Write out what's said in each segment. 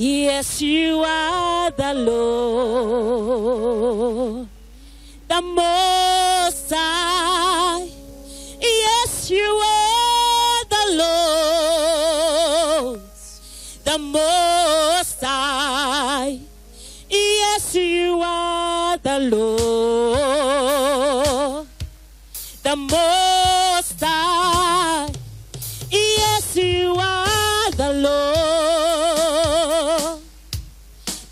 Yes, you are the Lord, the Most High. Yes, you are the Lord, the Most High. Yes, you are the Lord, the Most High. Yes, you are the Lord,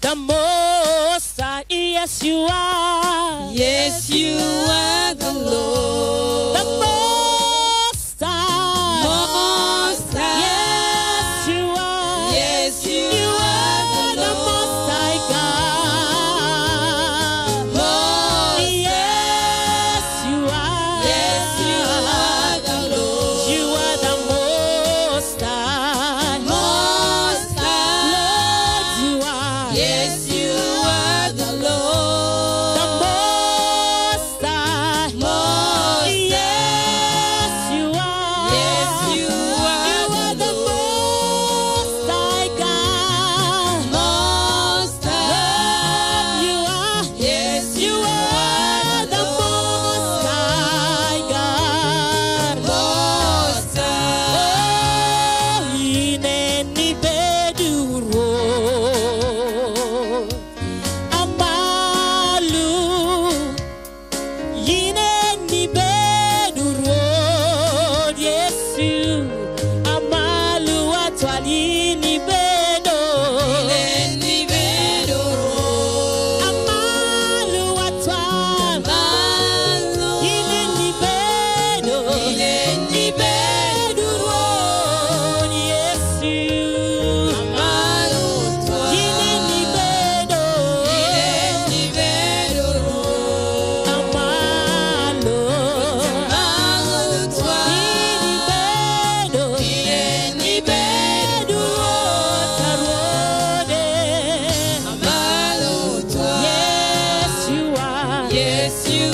the Most High. Yes, you are. Yes, you are the Lord, the Most High. Most High. Yes, you are. Yes, you are are the Most High God. Most Yes, you are. Yes, you are the Lord. You are the Most High. Most High. Lord, you are. Yes, you are the Lord, the Most High. Most Yes, you are. Yes, you are the Most High God. Most High. You are. Yes, You are the Most High God. Most High. Oh, ineni beduro amalu, ineni beduro Yesu amalu atwalini bedo Ineni bedoro. amalu atwal Malo. ineni bedo Ineni beduro Yesu Malo twa. ineni bedo Ineni bedoro. amalo Malo twa. ini bedo Ineni beduro tarode. Malo twa. Yes, you are. Yes, you